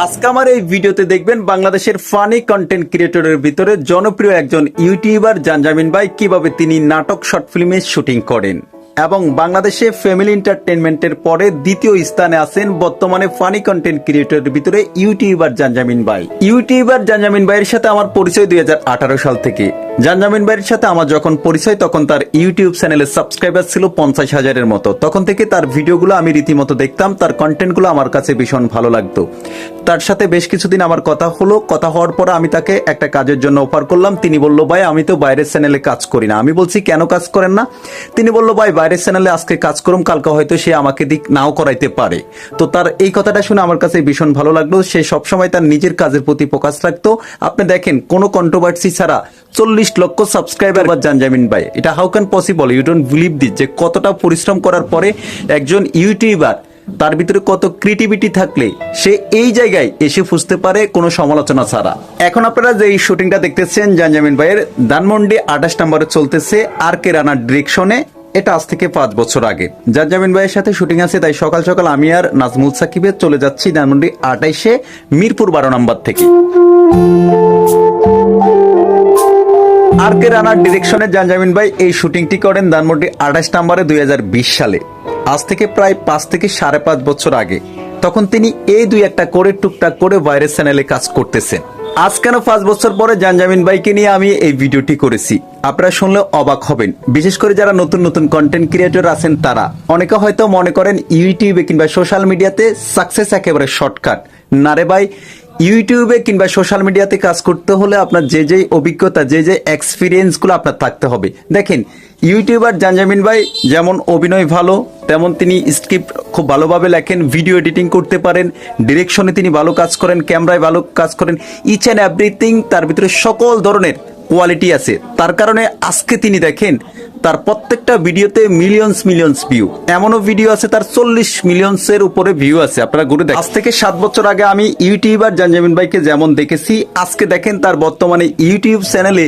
আজকে আমার এই ভিডিওতে দেখবেন বাংলাদেশের ফানি কন্টেন্ট ক্রিয়েটরের ভিতরে জনপ্রিয় একজন ইউটিউবার জানজামিন ভাই কিভাবে তিনি নাটক শর্ট ফিল্মের শুটিং করেন এবং বাংলাদেশে ফ্যামিলি এন্টারটেইনমেন্টের পরে দ্বিতীয় স্থানে আছেন বর্তমানে ফানি কন্টেন্ট ক্রিয়েটরের ভিতরে ইউটিউবার জানজামিন ভাই। ইউটিউবার জানজামিন ভাইয়ের সাথে আমার পরিচয় 2018 সাল থেকে। জানজামিন ভাইয়ের সাথে আমার যখন পরিচয় তখন তার ইউটিউব চ্যানেলের সাবস্ক্রাইবার ছিল 50,000-এর মতো। তখন থেকে তার ভিডিওগুলো আমি রীতিমতো দেখতাম, তার কন্টেন্টগুলো আমার কাছে ভীষণ ভালো লাগতো। তার সাথে বেশ কিছুদিন আমার কথা হলো, কথা হওয়ার পর আমি তাকে একটা কাজের জন্য অফার করলাম। তিনি বলল, ভাই আমি তো বাইরের চ্যানেলে কাজ করি না। আমি বলছি কেন কাজ করেন না? তিনি বলল, ভাই বাইরের চ্যানেলে আজকে কাজ করুম, কালকে হয়তো সে আমাকে দিক নাও করাইতে পারে। তো তার এই কথাটা শুনে আমার কাছে ভীষণ ভালো লাগলো। সে সবসময় তার নিজের কাজের প্রতি ফোকাস রাখতো। আপনি দেখেন কোনো কন্ট্রোভার্সি ছাড়া 40 লক্ষ সাবস্ক্রাইবার বা জানজামিন ভাই, এটা how can possible? You don't believe this, যে কতটা পরিশ্রম করার পরে একজন ইউটিউবার তার ভিতরে কত ক্রিয়েটিভিটি থাকলে সে এই জায়গায় এসে ফুসতে পারে কোনো সমালোচনা ছাড়া। এখন আপনারা যে এই শুটিংটা দেখতেছেন জানজামিন ভাইয়ের ধানমন্ডি 28 নম্বরে চলতেছে আর কে রানার ডিরেকশনে। এটা আজ থেকে 5 বছর আগে জানজামিন ভাইয়ের সাথে শুটিং আছে। তাই সকাল সকাল আমি আর নাজমুল সাকিবে চলে যাচ্ছি ধানমন্ডি 28-এ মিরপুর 12 নম্বর থেকে। আর কে রানার ডিরেকশনে জানজামিন ভাই এই শুটিংটি করেন ধানমন্ডি 28 নম্বরে 2020 সালে। আজ থেকে প্রায় 5 থেকে 5.5 বছর আগে। তখন তিনি এই দুই একটা করে টুকটাক করে বাইরের চ্যানেলে কাজ করতেছেন। আজ কেন 5 বছর পরে জানজামিন ভাইকে নিয়ে আমি এই ভিডিওটি করেছি, আপনারা শুনলে অবাক হবেন। বিশেষ করে যারা নতুন নতুন কন্টেন্ট ক্রিয়েটর আছেন তারা অনেকে হয়তো মনে করেন ইউটিউবে কিংবা সোশ্যাল মিডিয়াতে সাকসেস একেবারে শর্টকাট। না রে ভাই, ইউটিউবে কিংবা সোশ্যাল মিডিয়াতে কাজ করতে হলে আপনার যে যে অভিজ্ঞতা, যে যে এক্সপিরিয়েন্সগুলো আপনার থাকতে হবে। দেখেন ইউটিউবার জানজামিন ভাই যেমন অভিনয় ভালো, তেমন তিনি স্ক্রিপ্ট খুব ভালোভাবে লেখেন, ভিডিও এডিটিং করতে পারেন, ডিরেকশনে তিনি ভালো কাজ করেন, ক্যামেরায় ভালো কাজ করেন। ইচ অ্যান্ড এভরিথিং তার ভিতরে সকল ধরনের কোয়ালিটি আছে। তার কারণে আজকে তিনি দেখেন তার প্রত্যেকটা ভিডিওতে মিলিয়ন্স ভিউ। এমনও ভিডিও আছে তার 40 মিলিয়ন্সের উপরে ভিউ আছে। আপনারা ঘুরে দেখেন। আজ থেকে 7 বছর আগে আমি ইউটিউবার জানজামিন ভাইকে যেমন দেখেছি, আজকে দেখেন তার বর্তমানে ইউটিউব চ্যানেলে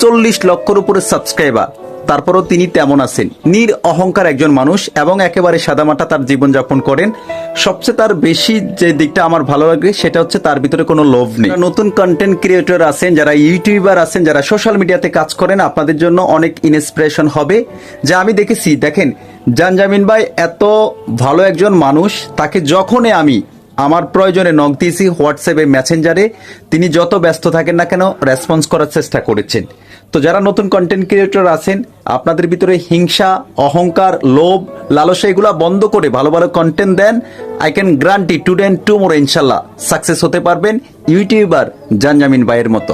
40 লক্ষের উপরে সাবস্ক্রাইবার। তারপরও তিনি তেমন আছেন, নির অহংকার একজন মানুষ এবং একেবারে সাদামাটা তার জীবনযাপন করেন। সবচেয়ে তার বেশি যে দিকটা আমার ভালো লাগে সেটা হচ্ছে তার ভিতরে কোনো লোভ নেই। নতুন কন্টেন্ট ক্রিয়েটর আছেন, যারা ইউটিউবার আছেন, যারা সোশ্যাল মিডিয়াতে কাজ করেন, আপনাদের জন্য অনেক ইন্সপিরেশন হবে। যা আমি দেখেছি, দেখেন জানজামিন ভাই এত ভালো একজন মানুষ, তাকে যখনই আমি আমার প্রয়োজনে নক দিয়েছি হোয়াটসঅ্যাপে, মেসেঞ্জারে, তিনি যত ব্যস্ত থাকেন না কেন রেসপন্স করার চেষ্টা করেছেন। তো যারা নতুন কন্টেন্ট ক্রিয়েটর আছেন, আপনাদের ভিতরে হিংসা, অহংকার, লোভ, লালসা এগুলা বন্ধ করে ভালো ভালো কন্টেন্ট দেন। I can guarantee today and tomorrow ইনশাল্লাহ সাকসেস হতে পারবেন ইউটিউবার জানজামিন ভাইয়ের মতো।